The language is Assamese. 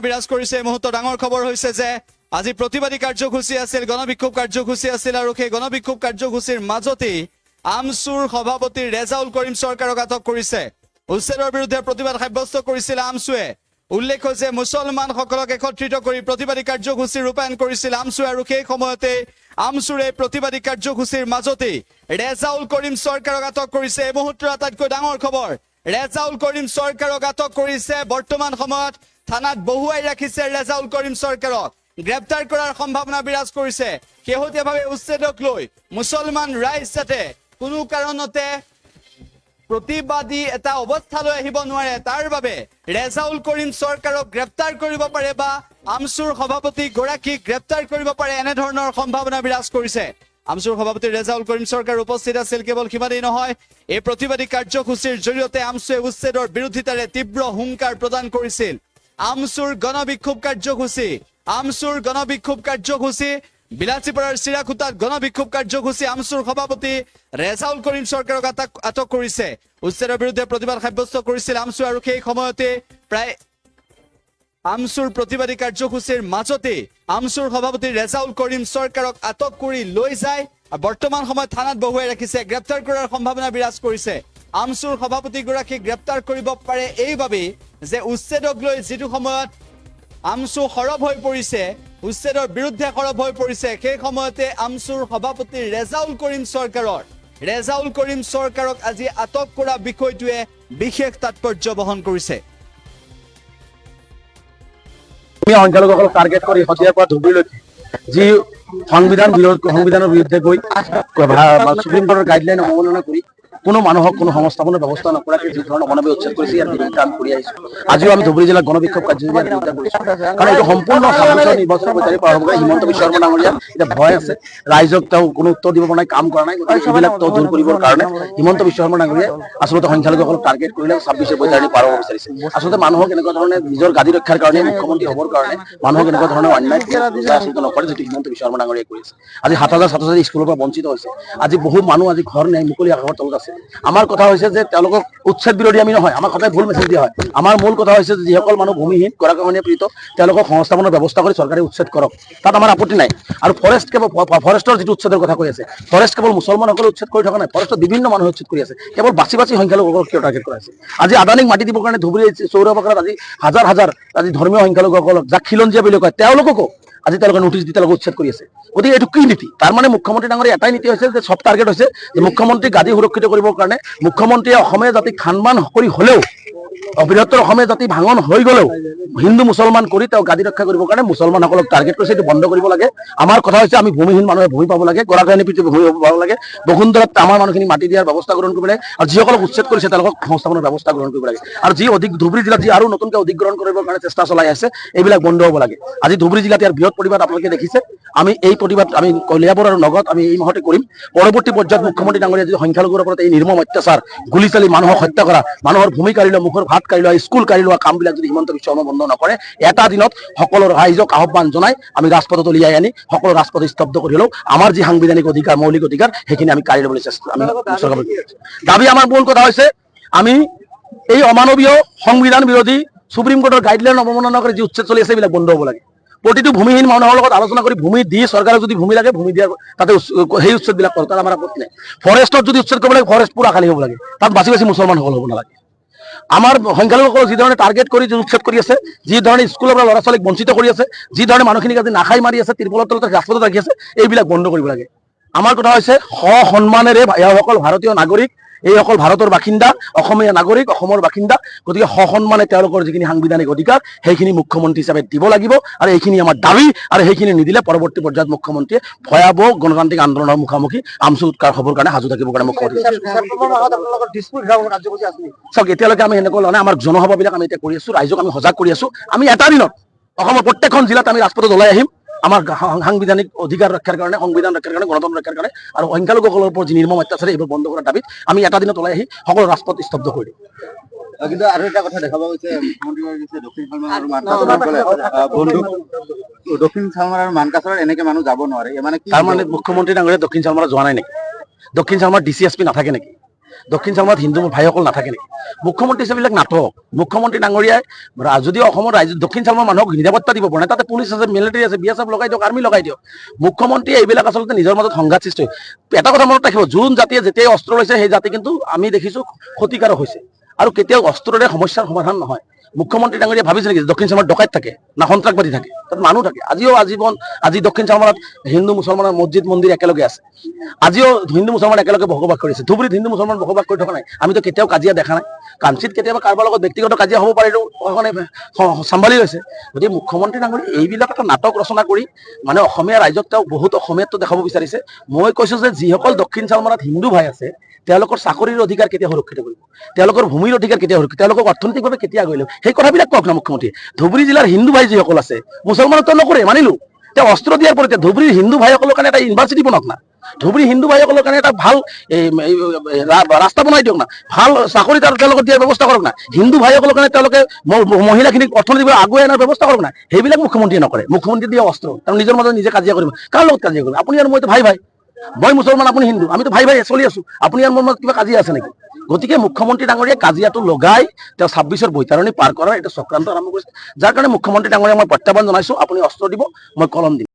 বিৰাজ কৰিছে। এই মুহূৰ্তত ডাঙৰ খবৰ হৈছে যে আজি প্ৰতিবাদী কাৰ্যসূচী আছিল, গণবিক্ষোভ কাৰ্যসূচী আছিল আৰু সেই গণবিক্ষোভ কাৰ্যসূচীৰ মাজতেই আমচুৰ সভাপতি ৰেজাউল কৰিম চৰকাৰক আটক কৰিছে। উচ্ছেদৰ বিৰুদ্ধে প্ৰতিবাদ সাব্যস্ত কৰিছিল আমচুৱে। উল্লেখ্য যে মুছলমানসকলক একত্ৰিত কৰি প্ৰতিবাদী কাৰ্যসূচী ৰূপায়ণ কৰিছিল আমচুৱে আৰু সেই সময়তে আমচুৰ এই প্ৰতিবাদী কাৰ্যসূচীৰ মাজতেই ৰেজাউল কৰিম চৰকাৰক আটক কৰিছে। এই মুহূৰ্তৰ আটাইতকৈ ডাঙৰ খবৰ, ৰেজাউল কৰিম চৰকাৰক আটক কৰিছে। বৰ্তমান সময়ত থানাত বহুৱাই ৰাখিছে ৰেজাউল কৰিম চৰকাৰক। গ্ৰেপ্তাৰ কৰাৰ সম্ভাৱনা বিৰাজ কৰিছে। শেহতীয়াভাৱে উচ্ছেদক লৈ মুছলমান ৰাইজ যাতে কোনো কাৰণতে প্ৰতিবাদী এটা অৱস্থালৈ আহিব নোৱাৰে, তাৰ বাবে ৰেজাউল কৰিম চৰকাৰক গ্ৰেপ্তাৰ কৰিব পাৰে বা আমচুৰ সভাপতি গৰাকীক গ্ৰেপ্তাৰ কৰিব পাৰে, এনেধৰণৰ সম্ভাৱনা বিৰাজ কৰিছে। আমচুৰ সভাপতি ৰেজাউল কৰিম চৰকাৰ উপস্থিত আছিল। কেৱল সিমানেই নহয়, এই প্ৰতিবাদী কাৰ্যসূচীৰ জৰিয়তে আমচুৱে উচ্ছেদৰ বিৰোধিতাৰে তীব্ৰ হুংকাৰ প্ৰদান কৰিছিল। আমচুৰ গণবিক্ষোভ কাৰ্যসূচী বিলাচীপাৰাৰ চিৰাকুটাত গণবিক্ষোভ কাৰ্যসূচী আমচুৰ সভাপতি ৰেজাউল কৰিম চৰকাৰক আটক কৰিছে। উচ্ছেদৰ বিৰুদ্ধে প্ৰতিবাদ সাব্যস্ত কৰিছিল আমচুৱে আৰু সেই সময়তে প্ৰায় আমচুৰ প্ৰতিবাদী কাৰ্যসূচীৰ মাজতে আমচুৰ সভাপতি ৰেজাউল কৰিম চৰকাৰক আটক কৰি লৈ যায়। বৰ্তমান সময়ত থানাত বহুৱাই ৰাখিছে। গ্ৰেপ্তাৰ কৰাৰ সম্ভাৱনা বিৰাজ কৰিছে। আমচুৰ সভাপতিগৰাকীক গ্ৰেপ্তাৰ কৰিব পাৰে এইবাবেই যে উচ্ছেদক লৈ যিটো সময়ত আমচু সৰব হৈ পৰিছে, উচ্ছেদৰ বিৰুদ্ধে সৰব হৈ পৰিছে, সেই সময়তে আমচুৰ সভাপতি ৰেজাউল কৰিম চৰকাৰক আজি আটক কৰা বিষয়টোৱে বিশেষ তাৎপৰ্য বহন কৰিছে। সংখ্যালঘুসকলক টাৰ্গেট কৰি শদিয়াৰ পৰা ধুবুৰীলৈকে যি সংবিধানৰ বিৰুদ্ধে গৈ সুপ্ৰিম কোৰ্টৰ গাইডলাইন অৱমাননা কৰি কোনো মানুহক কোনো সংস্থাপনৰ ব্যৱস্থা নকৰাকৈ যি ধৰণৰ অমানৱিক উচ্ছেদ কৰিছে, ইয়াৰ বিৰুদ্ধে আমি কৰি আহিছোঁ। আজিও আমি ধুবুৰী জিলাত গণবিক্ষোভ কাৰ্যসূচী কৰিছোঁ, কাৰণ এইটো সম্পূৰ্ণ সামঞ্জস্য নিৰ্বাচনৰ বৈচাৰিক পাৰ হ'ব। হিমন্ত বিশ্ব শৰ্মা ডাঙৰীয়া এতিয়া ভয় আছে, ৰাইজক তেওঁ কোনো উত্তৰ দিব পৰা নাই, কাম কৰা নাই। গতিকে এইবিলাক তেওঁ দূৰ কৰিবৰ কাৰণে হিমন্ত বিশ্ব শৰ্মা ডাঙৰীয়াই আচলতে সংখ্যালঘুসকলক টাৰ্গেট কৰিলে 26 বৈচাৰিক পাৰ হ'ব বিচাৰিছে। আচলতে মানুহক এনেকুৱা ধৰণে নিজৰ গাদী ৰক্ষাৰ কাৰণে, মুখ্যমন্ত্ৰী হ'বৰ কাৰণে মানুহক এনেকুৱা ধৰণৰ অন্যায় আচলতে নকৰে, যিটো হিমন্ত বিশ্ব শৰ্মা ডাঙৰীয়াই কৰিছে। আজি 7,000 ছাত্ৰ-ছাত্ৰী স্কুলৰ পৰা বঞ্চিত হৈছে। আজি বহু মানুহ আজি ঘৰ নাই, মুকলি আকাশৰ তলত আছে। আমাৰ কথা হৈছে যে তেওঁলোকক উচ্ছেদ বিৰোধী আমি নহয়, আমাৰ সদায় ভুল মেছেজ দিয়া হয়। আমাৰ মূল কথা হৈছে যে যিসকল মানুহ ভূমিহীন, গৰাখহনীয়া পীড়িত, তেওঁলোকক সংস্থাপনৰ ব্যৱস্থা কৰি চৰকাৰে উচ্ছেদ কৰক, তাত আমাৰ আপত্তি নাই। আৰু ফৰেষ্টৰ যিটো উচ্ছেদৰ কথা কৈ আছে, ফৰেষ্ট কেৱল মুছলমানসকলে উচ্ছেদ কৰি থকা নাই, ফৰেষ্টৰ বিভিন্ন মানুহে উচ্ছেদ কৰি আছে। কেৱল বাছি সংখ্যালঘুসকলক কিয় টাৰ্গেট কৰা হৈছে? আজি আদানীক মাটি দিবৰ কাৰণে ধুবুৰী চৌৰবাগানত আজি হাজাৰ আজি ধৰ্মীয় সংখ্যালঘুসকলক, যাক খিলঞ্জীয়া বুলি কয়, তেওঁলোককো আজি তেওঁলোকে নোটিছ দি তেওঁলোকে উচ্ছেদ কৰি আছে। গতিকে এইটো কি নীতি? তাৰ মানে মুখ্যমন্ত্ৰী ডাঙৰীয়া এটাই নীতি হৈছে যে চব টাৰ্গেট হৈছে যে মুখ্যমন্ত্ৰী গাদী সুৰক্ষিত কৰিবৰ কাৰণে মুখ্যমন্ত্ৰীয়ে অসমীয়া জাতিক খানমান কৰি হ'লেও, বৃহত্তৰ অসমীয়া জাতি ভাঙন হৈ গ'লেও হিন্দু মুছলমান কৰি তেওঁ গাদী ৰক্ষা কৰিবৰ কাৰণে মুছলমানসকলক টাৰ্গেট কৰিছে। এইটো বন্ধ কৰিব লাগে। আমাৰ কথা হৈছে আমি ভূমিহীন মানুহে ভূমি পাব লাগে, গৰাখহনীয়া পীড়িত ভূমি পাব লাগে। বসুন্ধৰাত আমাৰ মানুহখিনি মাটি দিয়াৰ ব্যৱস্থা গ্ৰহণ কৰিব লাগে আৰু যিসকলক উচ্ছেদ কৰিছে তেওঁলোকক সংস্থাপনৰ ব্যৱস্থা গ্ৰহণ কৰিব লাগে। আৰু যি ধুবুৰী জিলাত যি আৰু নতুনকৈ অধিগ্ৰহণ কৰিবৰ কাৰণে চেষ্টা চলাই আছে, এইবিলাক বন্ধ হ'ব লাগে। আজি ধুবুৰী জিলাত ইয়াৰ বৃহৎ প্ৰতিবাদ আপোনালোকে দেখিছে। আমি এই প্ৰতিবাদ আমি কলিয়াবৰ আৰু নগত আমি এই মাহতে কৰিম। পৰৱৰ্তী পৰ্যায়ত মুখ্যমন্ত্ৰী ডাঙৰীয়া যদি সংখ্যালঘুৰ ওপৰত এই নিৰ্মম অত্যাচাৰ, গুলী চালি মানুহক হত্যা কৰা, মানুহৰ ভূমি কাঢ়ি লোৱা, মুখৰ ভাত কাঢ়ি লোৱা, স্কুল কাঢ়ি লোৱা কামবিলাক যদি হিমন্ত বিশ্ব শৰ্মা বন্ধ নকৰে, এটা দিনত সকলো ৰাইজক আহ্বান জনাই আমি ৰাজপথত উলিয়াই আনি সকলো ৰাজপথ স্তব্ধ কৰি হ'লেও আমাৰ যি সাংবিধানিক অধিকাৰ, মৌলিক অধিকাৰ, সেইখিনি আমি কাঢ়ি ল'বলৈ দাবী। আমাৰ মূল কথা হৈছে আমি এই অমানৱীয় সংবিধান বিৰোধী সুপ্ৰিম কোৰ্টৰ গাইডলাইন অৱমাননা কৰি যি উচ্ছেদ চলি আছে, এইবিলাক বন্ধ হ'ব লাগে। প্ৰতিটো ভূমিহীন মানুহৰ লগত আলোচনা কৰি ভূমি দি চৰকাৰক যদি ভূমি লাগে ভূমি দিয়াৰ তাতে সেই উচ্ছেদবিলাক কৰোঁ, তাত আমাৰ আপত্তি নাই। ফৰেষ্টত যদি উচ্ছেদ কৰিব লাগে, ফৰেষ্ট পুৰা খালী হ'ব লাগে, তাত বাছি মুছলমানসকল হ'ব নালাগে। আমাৰ সংখ্যালঘুসকলক যি ধৰণে টাৰ্গেট কৰি উচ্ছেদ কৰি আছে, যি ধৰণে স্কুলৰ পৰা ল'ৰা ছোৱালীক বঞ্চিত কৰি আছে, যি ধৰণে মানুহখিনিক আজি নাখাই মাৰি আছে, ত্ৰিপলৰ তলত ৰাজপথত ৰাখি আছে, এইবিলাক বন্ধ কৰিব লাগে। আমাৰ কথা হৈছে সন্মানেৰে এওঁসকল ভাৰতীয় নাগৰিক, এইসকল ভাৰতৰ বাসিন্দা, অসমীয়া নাগৰিক, অসমৰ বাসিন্দা। গতিকে সসন্মানে তেওঁলোকৰ যিখিনি সাংবিধানিক অধিকাৰ সেইখিনি মুখ্যমন্ত্ৰী হিচাপে দিব লাগিব আৰু এইখিনি আমাৰ দাবী। আৰু সেইখিনি নিদিলে পৰৱৰ্তী পৰ্যায়ত মুখ্যমন্ত্ৰীয়ে ভয়াৱহ গণতান্ত্ৰিক আন্দোলনৰ মুখামুখি আমচু উৎকাৰ হ'বৰ কাৰণে সাজু থাকিবৰ কাৰণে মুখ্যমন্ত্ৰী চাওক, এতিয়ালৈকে আমি এনেকুৱা লোৱা নাই। আমাৰ জনসভাবিলাক আমি এতিয়া কৰি আছো, ৰাইজক আমি সজাগ কৰি আছো। আমি এটা দিনত অসমৰ প্ৰত্যেকখন জিলাত আমি ৰাজপথত ওলাই আহিম আমাৰ সাংবিধানিক অধিকাৰ ৰক্ষাৰ কাৰণে, সংবিধান ৰক্ষাৰ কাৰণে, গণতন্ত্ৰ ৰক্ষাৰ কাৰণে আৰু সংখ্যালঘুসকলৰ ওপৰত যি নিৰ্মম অত্যাচাৰ, এইবোৰ বন্ধ কৰাৰ দাবীত আমি এটা দিনত ওলাই আহি সকলো ৰাজপথ স্তব্ধ কৰি দিম। কিন্তু আৰু এটা কথা দেখা পোৱা গৈছে, মুখ্যমন্ত্ৰী দক্ষিণ চালমাৰ আৰু মানকাছাৰত এনেকে মানুহ যাব নোৱাৰে, মানে তাৰ মানে মুখ্যমন্ত্ৰী ডাঙৰীয়া দক্ষিণ চালমাৰত যোৱা নাই নেকি? দক্ষিণ চালমাৰ DCSP নাথাকে নেকি? দক্ষিণ চালমাৰত হিন্দু ভাইসকল নাথাকে নেকি? মুখ্যমন্ত্ৰী হিচাপে এইবিলাক নাটক। মুখ্যমন্ত্ৰী ডাঙৰীয়াই যদি অসমৰ ৰাজ্য দক্ষিণ চালমাৰ মানুহক নিৰাপত্তা দিব পৰা নাই, তাতে পুলিচ আছে, মিলিটাৰী আছে, BSF লগাই দিয়ক, আৰ্মি লগাই দিয়ক। মুখ্যমন্ত্ৰীয়ে এইবিলাক আচলতে নিজৰ মাজত সংঘাত সৃষ্টি হয়। এটা কথা মনত ৰাখিব, যোন জাতিয়ে যেতিয়াই অস্ত্ৰ লৈছে সেই জাতি কিন্তু আমি দেখিছোঁ ক্ষতিকাৰক হৈছে, আৰু কেতিয়াও অস্ত্ৰৰে সমস্যাৰ সমাধান নহয়। মুখ্যমন্ত্ৰী ডাঙৰীয়া ভাবিছে নেকি দক্ষিণ চালমাৰত ডকাইত থাকে না সন্ত্ৰাসবাদী থাকে? তাত মানুহ থাকে। আজি দক্ষিণ চালমাৰত হিন্দু মুছলমানৰ মছজিদ মন্দিৰ একেলগে আছে। আজিও হিন্দু মুছলমান একেলগে বসবাস কৰিছে। ধুবুৰীত হিন্দু মুছলমান বসবাস কৰি থকা নাই। আমিতো কেতিয়াও কাজিয়া দেখা নাই। কাঞ্চিত কেতিয়াবা কাৰোবাৰ লগত ব্যক্তিগত কাজিয়া হ'ব পাৰে, চম্ভালি লৈছে। গতিকে মুখ্যমন্ত্ৰী ডাঙৰীয়া এইবিলাক এটা নাটক ৰচনা কৰি মানে অসমীয়া ৰাইজক তেওঁ বহুত অসমীয়াটো দেখাব বিচাৰিছে। মই কৈছোঁ যে যিসকল দক্ষিণ চালমাৰত হিন্দু ভাই আছে তেওঁলোকৰ চাকৰিৰ অধিকাৰ কেতিয়া সুৰক্ষিত কৰিব, তেওঁলোকৰ ভূমিৰ অধিকাৰ কেতিয়া সুৰক্ষিত, তেওঁলোকক অৰ্থনৈতিকভাৱে কেতিয়া আগুৱাই ল'ব, সেই কথাবিলাক কওক না মুখ্যমন্ত্ৰী। ধুবুৰী জিলাৰ হিন্দু ভাই যিসকল আছে, মুছলমানতো নকৰে মানিলো, তেওঁ অস্ত্ৰ দিয়াৰ পৰিৱৰ্তে ধুবুৰীৰ হিন্দু ভাইসকলৰ কাৰণে এটা ইউনিভাৰ্চিটি বনাওক না, ধুবুৰী হিন্দু ভাইসকলৰ কাৰণে এটা ভাল ৰাস্তা বনাই দিয়ক না, ভাল চাকৰি তেওঁলোকক দিয়াৰ ব্যৱস্থা কৰক না, হিন্দু ভাইসকলৰ কাৰণে তেওঁলোকে মহিলাখিনিক অৰ্থনৈতিকভাৱে আগুৱাই অনাৰ ব্যৱস্থা কৰক না। সেইবিলাক মুখ্যমন্ত্ৰীয়ে নকৰে। মুখ্যমন্ত্ৰী দিয়ে অস্ত্ৰ, তেওঁ নিজৰ মাজত নিজে কাজিয়া কৰিব। কাৰ লগত কাজিয়া কৰিব? আপুনি আৰু মইতো ভাই ভাই, মই মুছলমান আপুনি হিন্দু, আমিতো ভাই ভাই চলি আছো। আপুনি আৰু মোৰ মাজত কিবা কাজিয়া আছে নেকি? গতিকে মুখ্যমন্ত্ৰী ডাঙৰীয়াই কাজিয়াটো লগাই তেওঁ 26ৰ বৈতৰণি পাৰ কৰাৰ এটা চক্ৰান্ত আৰম্ভ কৰিছে, যাৰ কাৰণে মুখ্যমন্ত্ৰী ডাঙৰীয়াক মই প্ৰত্যাহ্বান জনাইছো, আপুনি অস্ত্ৰ দিব, মই কলম দিম।